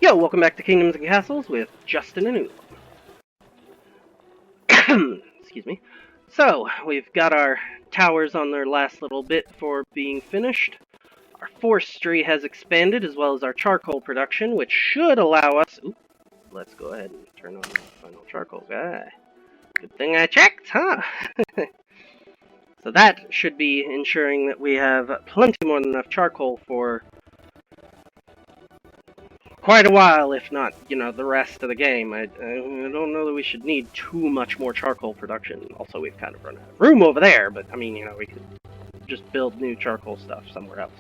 Yo, welcome back to Kingdoms and Castles with Justin and Oolong. Excuse me. So, we've got our towers on their last little bit for being finished. Our forestry has expanded, as well as our charcoal production, which should allow us... Ooh, let's go ahead and turn on the final charcoal guy. Good thing I checked, huh? So that should be ensuring that we have plenty more than enough charcoal for quite a while, if not, the rest of the game. I don't know that we should need too much more charcoal production. Also, we've kind of run out of room over there, but, I mean, we could just build new charcoal stuff somewhere else.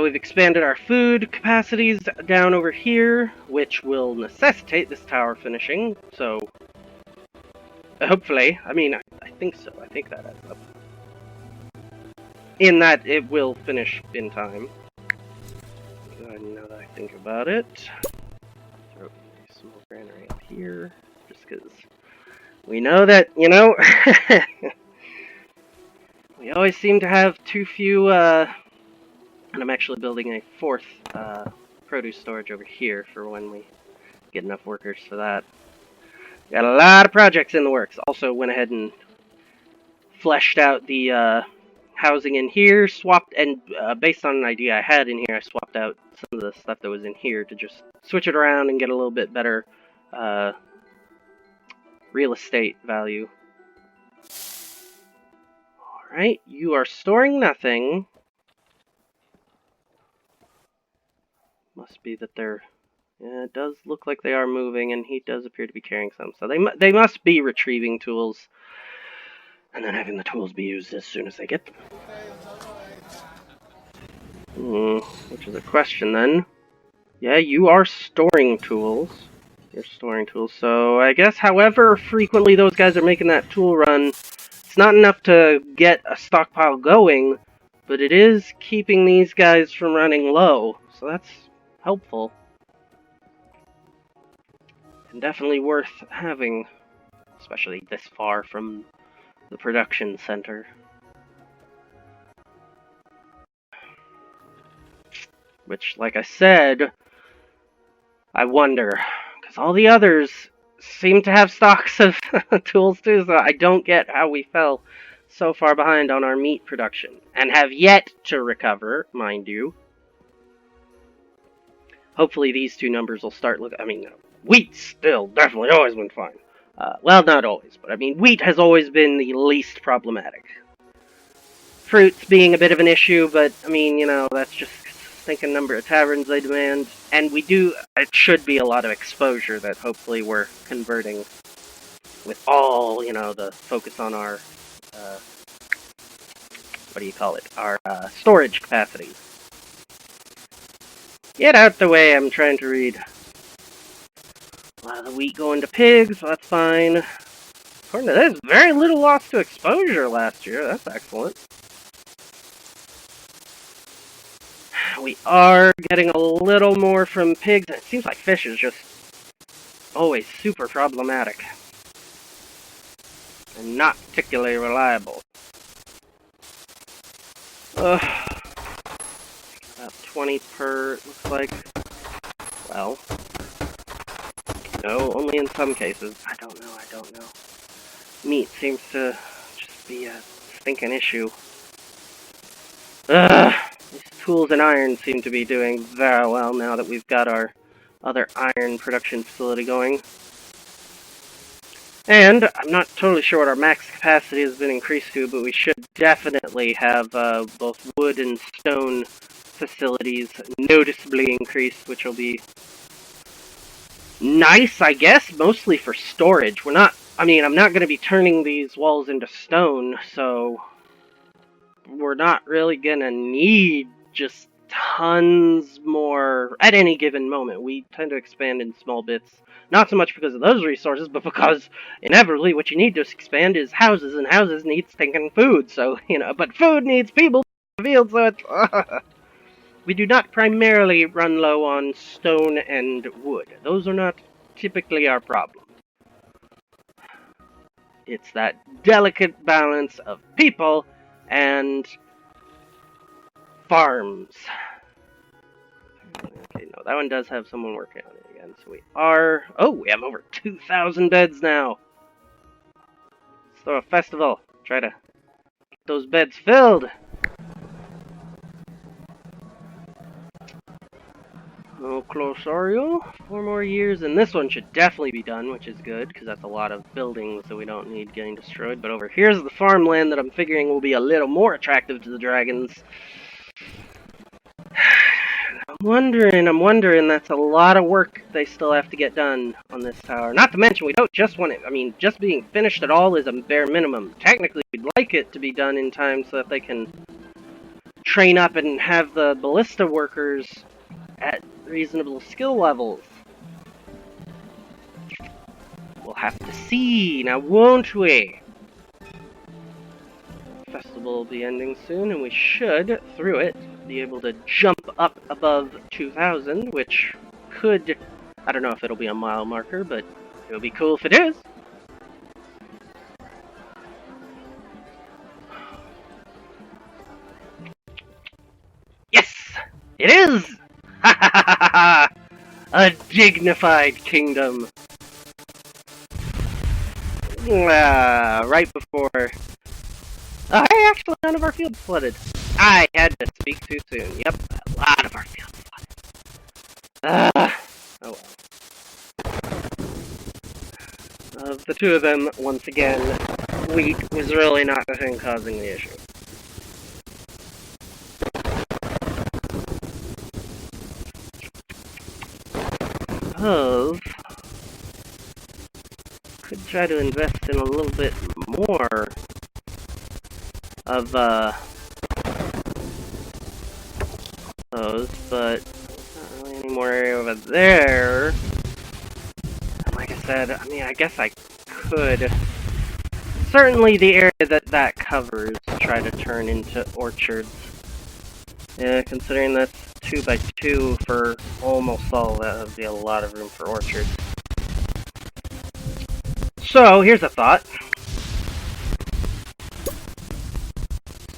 We've expanded our food capacities down over here, which will necessitate this tower finishing, so... hopefully. I mean, I think so. I think that adds up. In that, it will finish in time. Now that I think about it, throw a small granary up here, just because we know that, we always seem to have too few, and I'm actually building a fourth produce storage over here for when we get enough workers for that. Got a lot of projects in the works. Also went ahead and fleshed out the housing in here, swapped, and based on an idea I had in here, I swapped out some of the stuff that was in here to just switch it around and get a little bit better real estate value. Alright, you are storing nothing. Must be that they're... yeah, it does look like they are moving, and he does appear to be carrying some. So they must be retrieving tools, and then having the tools be used as soon as they get them. Which is a question then. Yeah, you are storing tools. You're storing tools. So I guess however frequently those guys are making that tool run, it's not enough to get a stockpile going, but it is keeping these guys from running low. So that's helpful. And definitely worth having, especially this far from the production center. Which, like I said, I wonder, because all the others seem to have stocks of tools too, so I don't get how we fell so far behind on our meat production, and have yet to recover, mind you. Hopefully these two numbers will start looking, I mean, wheat's still definitely always been fine. Well, not always, but I mean, wheat has always been the least problematic. Fruits being a bit of an issue, but, I mean, that's just thinking number of taverns they demand. And we do, it should be a lot of exposure that hopefully we're converting with all, the focus on our, our storage capacity. Get out the way, I'm trying to read. A lot of the wheat going to pigs, so that's fine. According to this, very little loss to exposure last year, that's excellent. We are getting a little more from pigs, and it seems like fish is just always super problematic. And not particularly reliable. About 20 per, it looks like. Well, no, only in some cases. I don't know. Meat seems to just be a stinking issue. These tools and iron seem to be doing very well now that we've got our other iron production facility going. And I'm not totally sure what our max capacity has been increased to, but we should definitely have both wood and stone facilities noticeably increased, which will be nice, I guess, mostly for storage. I'm not going to be turning these walls into stone, so we're not really gonna need just tons more at any given moment. We tend to expand in small bits, not so much because of those resources, but because inevitably what you need to expand is houses, and houses need stinking food, so, but food needs people in the field, so it's... We do not primarily run low on stone and wood. Those are not typically our problem. It's that delicate balance of people and farms. No, that one does have someone working on it again. So we are... Oh, we have over 2,000 beds now! Let's throw a festival. Try to get those beds filled! How close are you? 4 more years, and this one should definitely be done, which is good, because that's a lot of buildings that we don't need getting destroyed. But over here's the farmland that I'm figuring will be a little more attractive to the dragons. I'm wondering, that's a lot of work they still have to get done on this tower. Not to mention, we don't just want it, I mean, just being finished at all is a bare minimum. Technically, we'd like it to be done in time so that they can train up and have the ballista workers at reasonable skill levels. We'll have to see, now won't we? Festival will be ending soon, and we should, through it, be able to jump up above 2,000, which could... I don't know if it'll be a mile marker, but it'll be cool if it is. Yes! It is! Ha ha ha ha ha! A dignified kingdom. Right before... Hey, actually, none of our fields flooded. I had to speak too soon. Yep, a lot of our fields flooded. Oh well. Of the two of them, once again, wheat was really not the thing causing the issue. Could try to invest in a little bit more of those, but not really any more area over there. And like I said, I mean, I guess I could. Certainly the area that covers, try to turn into orchards. Yeah, considering that's 2 by 2 for almost all, that would be a lot of room for orchards. So, here's a thought.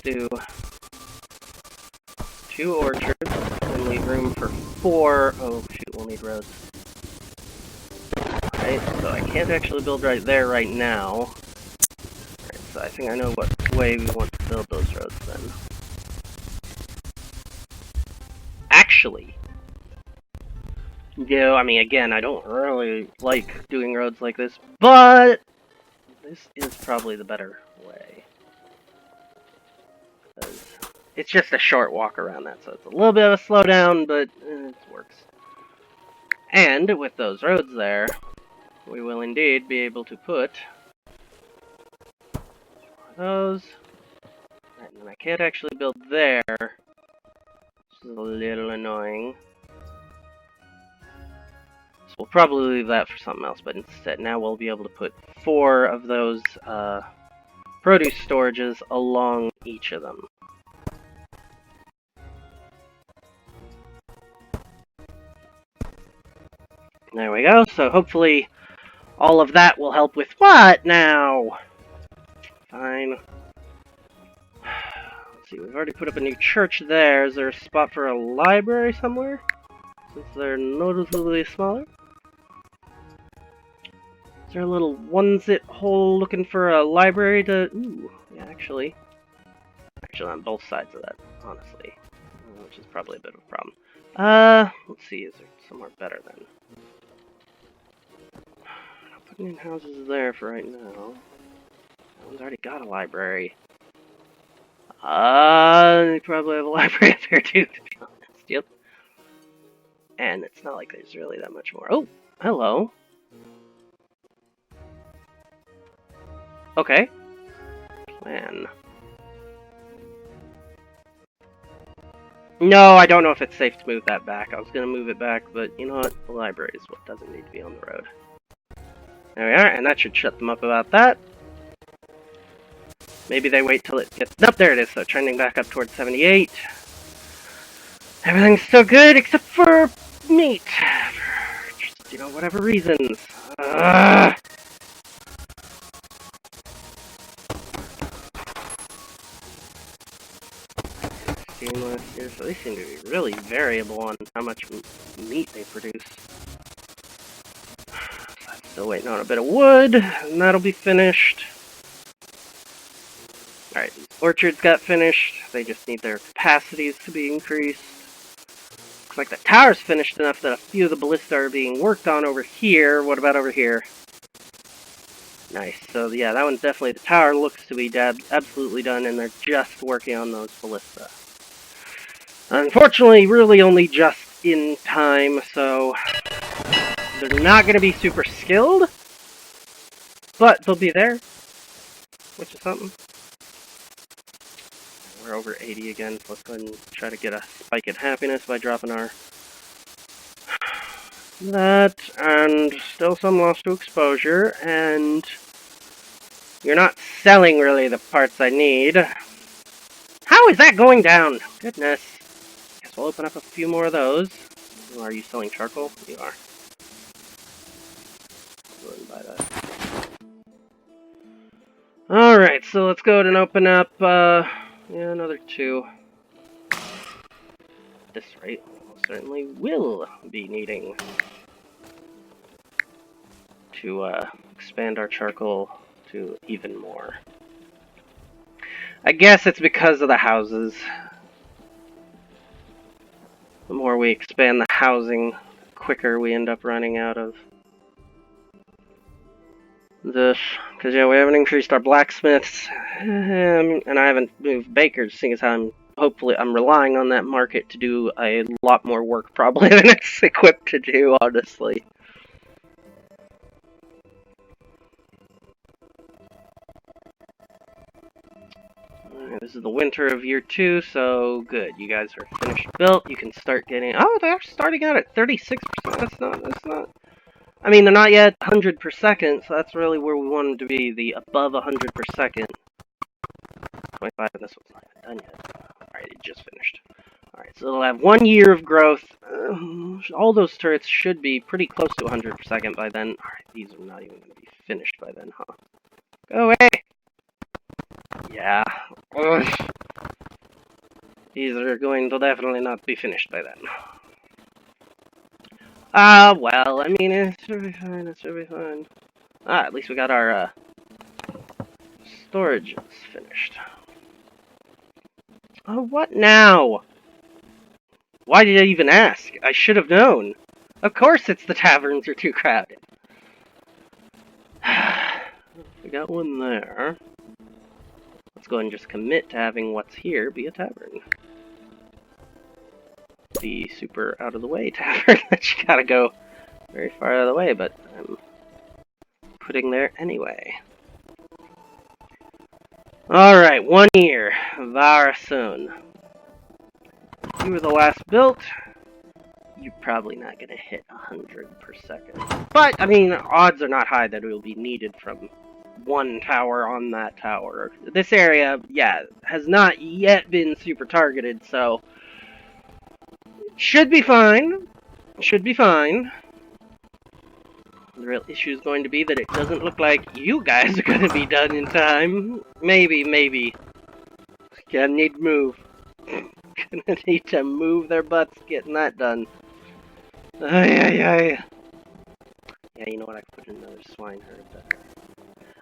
Do 2 orchards and leave room for 4. Oh shoot, we'll need roads. Alright, so I can't actually build right there right now. Alright, so I think I know what way we want to build those roads then. Actually, I mean, again, I don't really like doing roads like this, but this is probably the better way. It's just a short walk around that, so it's a little bit of a slowdown, but it works. And with those roads there, we will indeed be able to put those. And then I can't actually build there, which is a little annoying. So we'll probably leave that for something else, but instead now we'll be able to put 4 of those produce storages along each of them. There we go, so hopefully all of that will help with what now? Fine. Let's see, we've already put up a new church there. Is there a spot for a library somewhere? Since they're noticeably smaller? Is there a little one-zit hole looking for a library to... Ooh, yeah, actually on both sides of that, honestly. Which is probably a bit of a problem. Let's see, is there somewhere better then? Putting in houses there for right now. That one's already got a library. They probably have a library up here too, to be honest. Yep. And it's not like there's really that much more. Oh, hello. Okay. Plan. No, I don't know if it's safe to move that back. I was gonna move it back, but you know what? The library is what doesn't need to be on the road. There we are, and that should shut them up about that. Maybe they wait till it gets... Nope, there it is, so trending back up towards 78. Everything's still good, except for meat. For just, you know, whatever reasons. Seamless. They seem to be really variable on how much meat they produce. I'm still waiting on a bit of wood, and that'll be finished. Alright, these orchards got finished. They just need their capacities to be increased. Looks like the tower's finished enough that a few of the ballista are being worked on over here. What about over here? Nice. So yeah, that one's definitely, the tower looks to be absolutely done, and they're just working on those ballista. Unfortunately, really only just in time, so they're not going to be super skilled, but they'll be there, which is something. We're over 80 again, so let's go ahead and try to get a spike in happiness by dropping our... that, and still some loss to exposure, and you're not selling really the parts I need. How is that going down? Goodness. Guess we'll open up a few more of those. Are you selling charcoal? You are. Go ahead and buy that. Alright, so let's go ahead and open up, yeah, another 2. At this rate, we'll certainly will be needing to expand our charcoal to even more. I guess it's because of the houses. The more we expand the housing, the quicker we end up running out of this. Because, yeah, we haven't increased our blacksmiths, and I haven't moved bakers, seeing as how I'm relying on that market to do a lot more work probably than it's equipped to do, honestly. Alright, this is the winter of year 2, so good. You guys are finished built. You can start getting... Oh, they're starting out at 36%. That's not... I mean, they're not yet 100 per second, so that's really where we want them to be, the above 100 per second. 25, and this one's not done yet. Alright, it just finished. Alright, so it'll have 1 year of growth. All those turrets should be pretty close to 100 per second by then. Alright, these are not even going to be finished by then, huh? Go away! Yeah. Ugh. These are going to definitely not be finished by then. Well, I mean, it should be fine, it should be fine. At least we got our, storage finished. Oh, what now? Why did I even ask? I should have known. Of course it's the taverns are too crowded. We got one there. Let's go ahead and just commit to having what's here be a tavern. The super out of the way tavern that you gotta go very far out of the way, but I'm putting there anyway. Alright, 1 year. Very soon. You were the last built. You're probably not gonna hit 100 per second. But, I mean, odds are not high that it will be needed from one tower on that tower. This area, yeah, has not yet been super targeted, so should be fine. Should be fine. The real issue is going to be that it doesn't look like you guys are going to be done in time. Maybe. Gonna need to move. Gonna need to move their butts getting that done. Ay. Yeah, you know what? I could put in another swineherd there.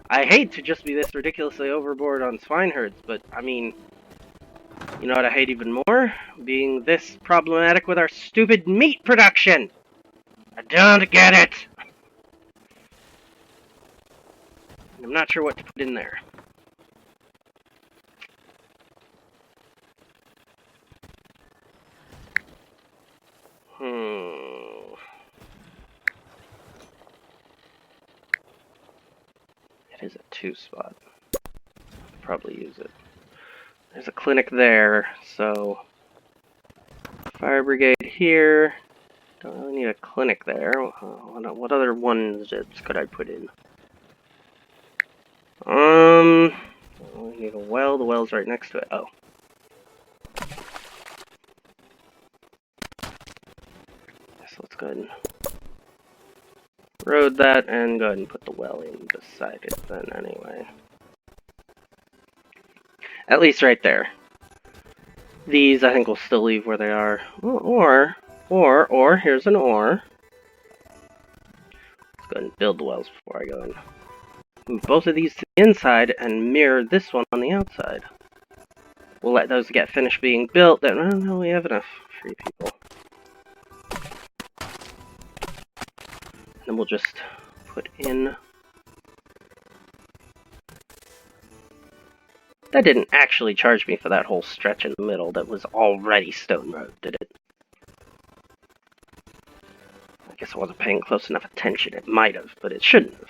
I hate to just be this ridiculously overboard on swineherds, but, I mean, you know what I hate even more? Being this problematic with our stupid meat production! I don't get it! I'm not sure what to put in there. It is a 2 spot. I'll probably use it. There's a clinic there, so fire brigade here. Don't really need a clinic there. What other ones could I put in? We need a well. The well's right next to it. Oh. So let's go ahead and road that and go ahead and put the well in beside it then anyway. At least right there. These, I think, will still leave where they are. Or, here's an or. Let's go ahead and build the wells before I go in. Move both of these to the inside and mirror this one on the outside. We'll let those get finished being built, then, well, no, we have enough free people. Then we'll just put in... That didn't actually charge me for that whole stretch in the middle that was already stone road, did it? I guess I wasn't paying close enough attention. It might have, but it shouldn't have.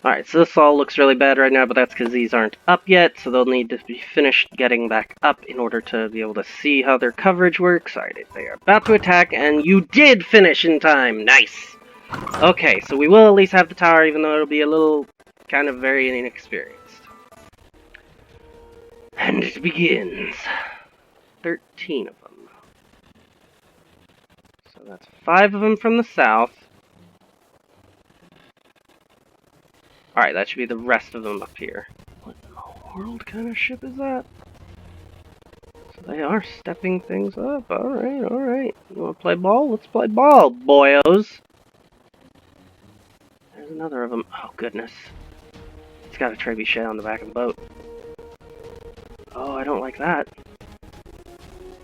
Alright, so this all looks really bad right now, but that's because these aren't up yet, so they'll need to be finished getting back up in order to be able to see how their coverage works. Alright, they are about to attack, and you did finish in time! Nice! Okay, so we will at least have the tower, even though it'll be a little kind of very inexperienced. And it begins. 13 of them. So that's 5 of them from the south. Alright, that should be the rest of them up here. What in the world kind of ship is that? So they are stepping things up. Alright, alright. You wanna play ball? Let's play ball, boyos. There's another of them. Oh, goodness. He's got a trebuchet on the back of the boat. Oh, I don't like that.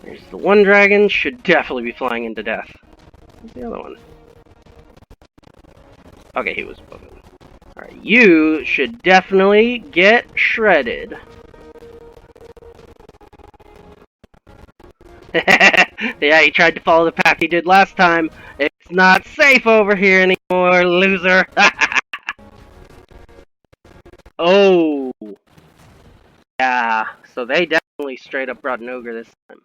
There's the one dragon. Should definitely be flying into death. Where's the other one? Okay, he was above him. Alright, you should definitely get shredded. Yeah, he tried to follow the path he did last time. It's not safe over here anymore, loser. Oh. Yeah, so they definitely straight up brought an ogre this time.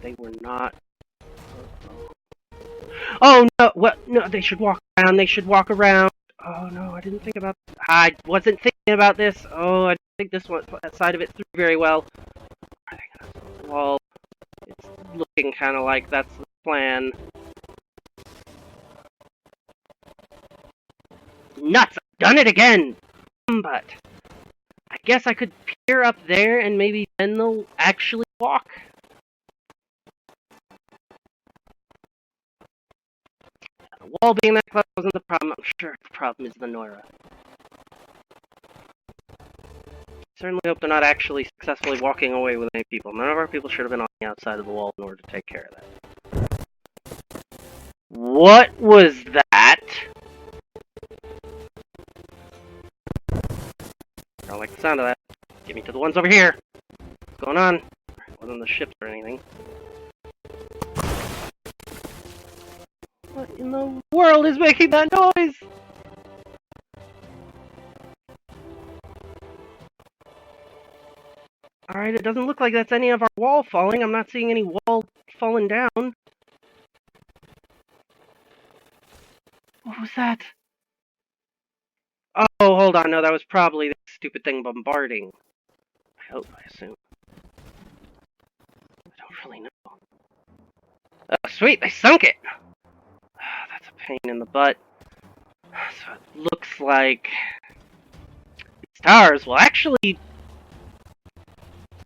They were not. Oh no! What? No, they should walk around. They should walk around. Oh no, I didn't think about. I wasn't thinking about this. Oh, I didn't think this one side of it through very well. Well, it's looking kind of like that's the plan. Nuts! I've done it again. But I guess I could peer up there and maybe then they'll actually walk. The wall being that close wasn't the problem. I'm sure the problem is the Noira. Certainly hope they're not actually successfully walking away with any people. None of our people should have been on the outside of the wall in order to take care of that. What was that? I don't like the sound of that. Get me to the ones over here. What's going on? It wasn't the ships or anything. What in the world is making that noise? Alright, it doesn't look like that's any of our wall falling. I'm not seeing any wall falling down. What was that? Oh, hold on. No, that was probably the stupid thing bombarding. I hope, I assume. I don't really know. Oh, sweet, they sunk it! That's a pain in the butt. So it looks like these towers will actually...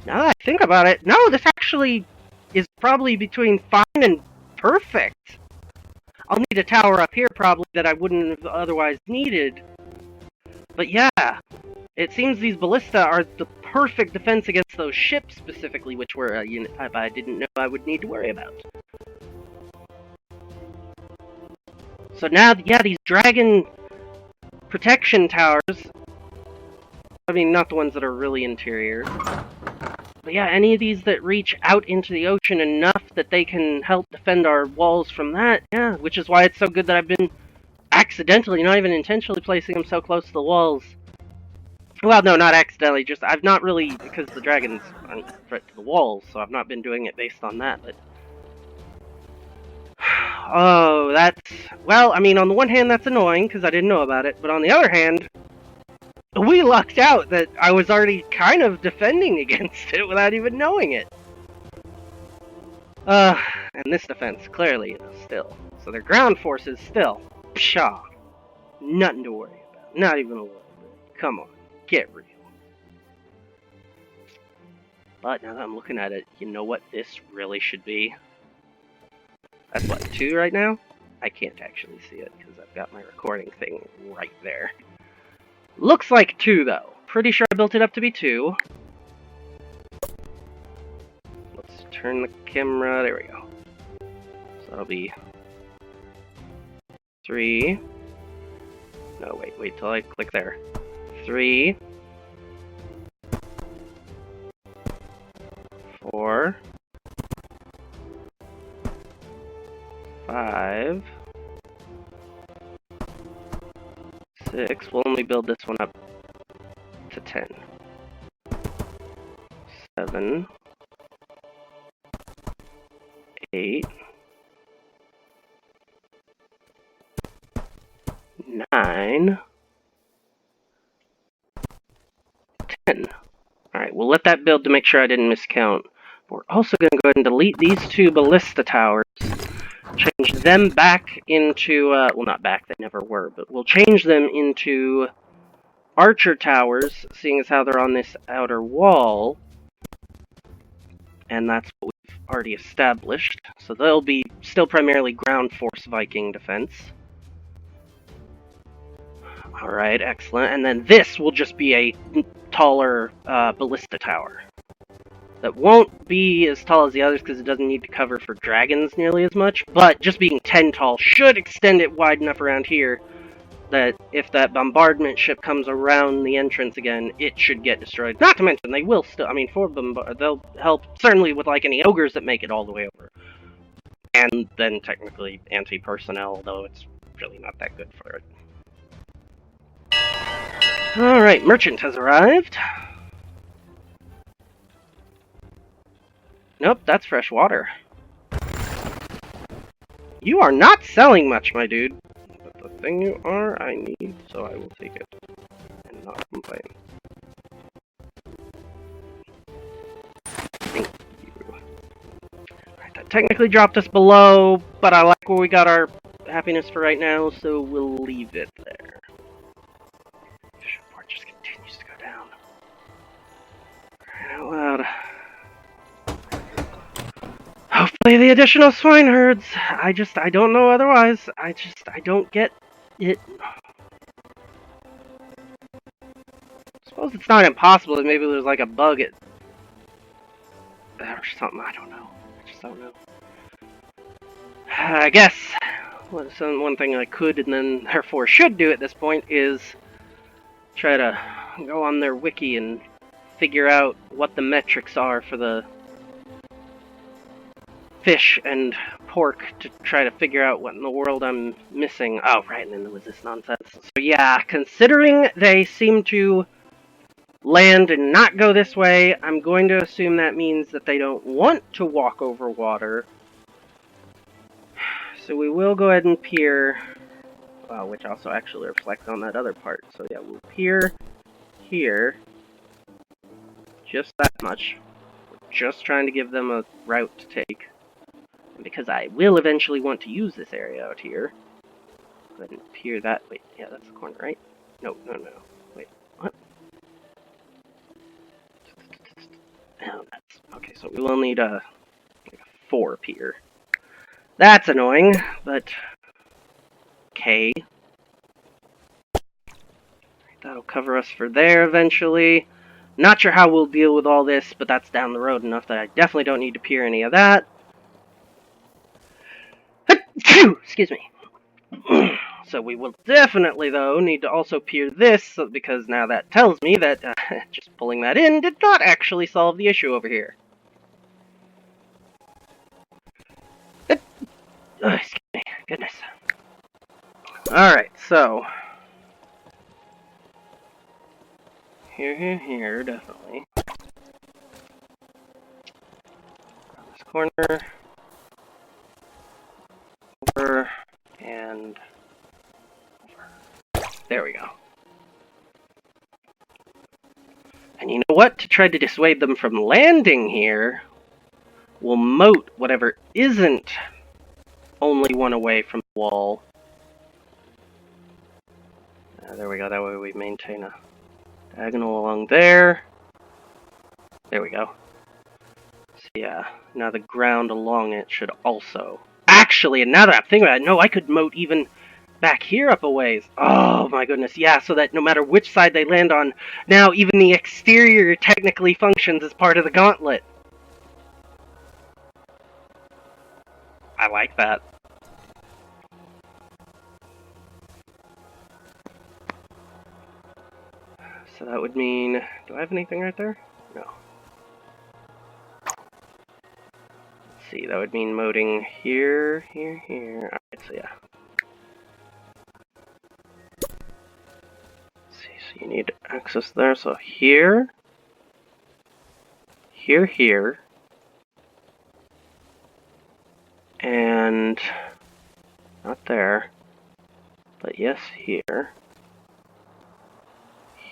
Now that I think about it, no, this actually is probably between fine and perfect. I'll need a tower up here probably that I wouldn't have otherwise needed. But yeah, it seems these ballista are the perfect defense against those ships specifically, which were a unit type I didn't know I would need to worry about. So now, yeah, these dragon protection towers, I mean, not the ones that are really interior, but yeah, any of these that reach out into the ocean enough that they can help defend our walls from that, yeah, which is why it's so good that I've been accidentally, not even intentionally, placing them so close to the walls. Well, no, not accidentally, just I've not really, because the dragons aren't a threat to the walls, so I've not been doing it based on that, but... Oh, that's... Well, I mean, on the one hand, that's annoying, because I didn't know about it, but on the other hand, we lucked out that I was already kind of defending against it without even knowing it. And this defense, clearly, is still. So their ground forces still. Pshaw. Nothing to worry about. Not even a little bit. Come on. Get real. But now that I'm looking at it, you know what this really should be? That's what, 2 right now? I can't actually see it because I've got my recording thing right there. Looks like 2 though. Pretty sure I built it up to be 2. Let's turn the camera, there we go. So that'll be 3. No, wait till I click there. 3. 4. 5. 6. We'll only build this one up to 10. 7. 8. 9. 10. Alright, we'll let that build to make sure I didn't miscount. We're also going to go ahead and delete these 2 ballista towers. Change them back into, well, not back, they never were, but we'll change them into archer towers, seeing as how they're on this outer wall. And that's what we've already established. So they'll be still primarily ground force Viking defense. Alright, excellent. And then this will just be a taller ballista tower. That won't be as tall as the others because it doesn't need to cover for dragons nearly as much, but just being 10 tall should extend it wide enough around here that if that bombardment ship comes around the entrance again, it should get destroyed. Not to mention, they will still, I mean, they'll help, certainly with like any ogres that make it all the way over. And then technically anti-personnel, though it's really not that good for it. Alright, merchant has arrived. Nope, that's fresh water. You are not selling much, my dude. But the thing you are, I need, so I will take it. And not complain. Thank you. Alright, that technically dropped us below, but I like where we got our happiness for right now, so we'll leave it there. Support just continues to go down. Crying out loud. Hopefully the additional swine herds. I don't know otherwise. I don't get it. I suppose it's not impossible that maybe there's like a bug or something. I don't know. I just don't know. I guess one thing I could and then therefore should do at this point is try to go on their wiki and figure out what the metrics are for the fish and pork to try to figure out what in the world I'm missing. Oh, right, and then there was this nonsense. So yeah, considering they seem to land and not go this way, I'm going to assume that means that they don't want to walk over water. So we will go ahead and pier, which also actually reflects on that other part. So yeah, we'll pier here, just that much. We're just trying to give them a route to take. Because I will eventually want to use this area out here. Go ahead and pier that. Wait, yeah, that's the corner, right? No. Wait, what? Oh, that's okay. So we will need like a 4 pier. That's annoying, but okay. That'll cover us for there eventually. Not sure how we'll deal with all this, but that's down the road enough that I definitely don't need to pier any of that. Excuse me. So we will definitely, though, need to also pier this, because now that tells me that just pulling that in did not actually solve the issue over here. Excuse me. Goodness. Alright, so here, definitely. Around this corner. Over, and over. There we go. And you know what? To try to dissuade them from landing here, we'll moat whatever isn't only one away from the wall. There we go, that way we maintain a diagonal along there. There we go. Yeah, now the ground along it should also... Actually, and now that I'm thinking about it, no, I could moat even back here up a ways. Oh my goodness, yeah, so that no matter which side they land on, now even the exterior technically functions as part of the gauntlet. I like that. So that would mean... Do I have anything right there? No. Let's see, that would mean moating here, here, here. Alright, so yeah. Let's see, so you need access there, so here, here, here, and not there, but yes, here,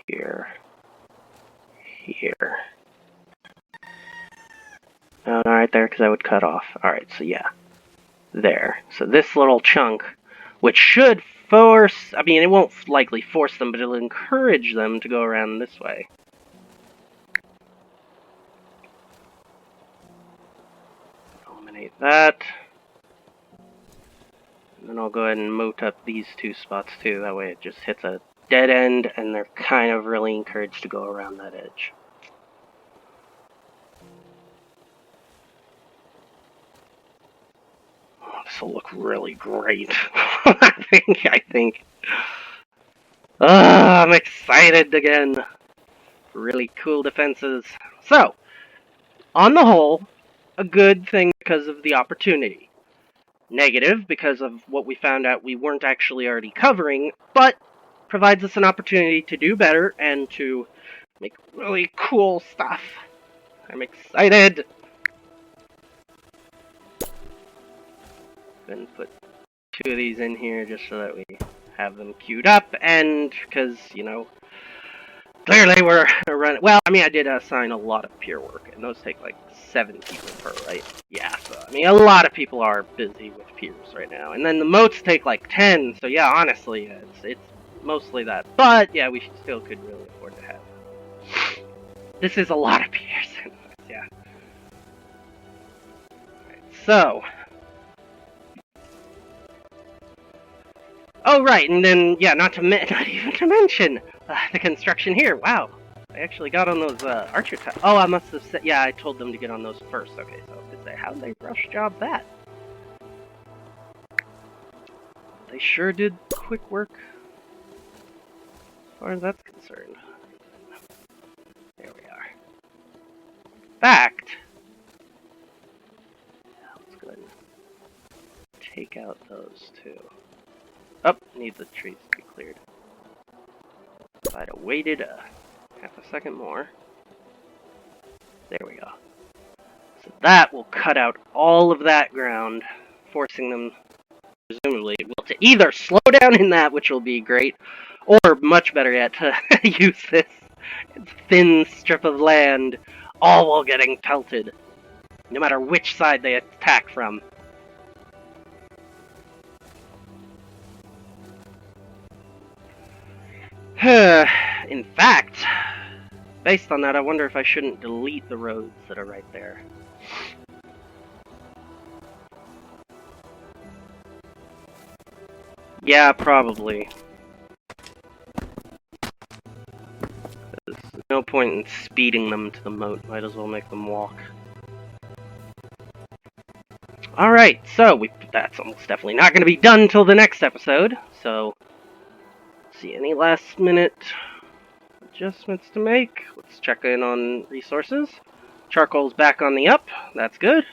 here, here. No, not right there, because I would cut off. Alright, so yeah. There. So this little chunk, which should force... I mean, it won't likely force them, but it'll encourage them to go around this way. Eliminate that. And then I'll go ahead and moat up these two spots too. That way it just hits a dead end, and they're kind of really encouraged to go around that edge. This will look really great. I think. I'm excited again. Really cool defenses. So, on the whole, a good thing because of the opportunity. Negative because of what we found out we weren't actually already covering, but provides us an opportunity to do better and to make really cool stuff. I'm excited! Then put two of these in here just so that we have them queued up, and because, you know, clearly we're running... Well, I mean, I did assign a lot of pier work, and those take like 7 people per, right? Yeah, so, I mean, a lot of people are busy with piers right now. And then the moats take like 10, so yeah, honestly, it's mostly that. But, yeah, we still could really afford to have. This is a lot of piers, yeah. Alright, so... Oh, right, and then, yeah, not even to mention the construction here. Wow, I actually got on those archer tiles. Oh, I must have said, yeah, I told them to get on those first. Okay, so I could say, how'd they rush job that? They sure did quick work, as far as that's concerned. There we are. In fact, let's go ahead and take out those two. Oh, need the trees to be cleared. If I'd have waited half a second more. There we go. So that will cut out all of that ground, forcing them, presumably, well, to either slow down in that, which will be great, or, much better yet, to use this thin strip of land, all while getting pelted, no matter which side they attack from. In fact, based on that, I wonder if I shouldn't delete the roads that are right there. Yeah, probably. There's no point in speeding them to the moat. Might as well make them walk. Alright, so that's almost definitely not going to be done until the next episode. So, let's see, any last minute adjustments to make? Let's check in on resources. Charcoal's back on the up. That's good.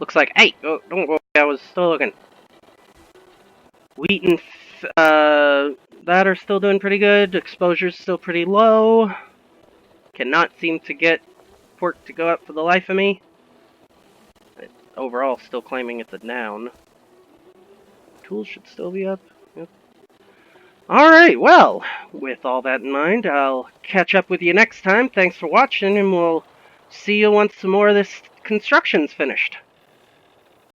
Looks like, hey, don't go away, I was still looking. Wheat and that are still doing pretty good. Exposure's still pretty low. Cannot seem to get pork to go up for the life of me. It's overall still claiming it's a down. Tools should still be up. Yep. Alright, well, with all that in mind, I'll catch up with you next time. Thanks for watching, and we'll see you once some more of this construction's finished.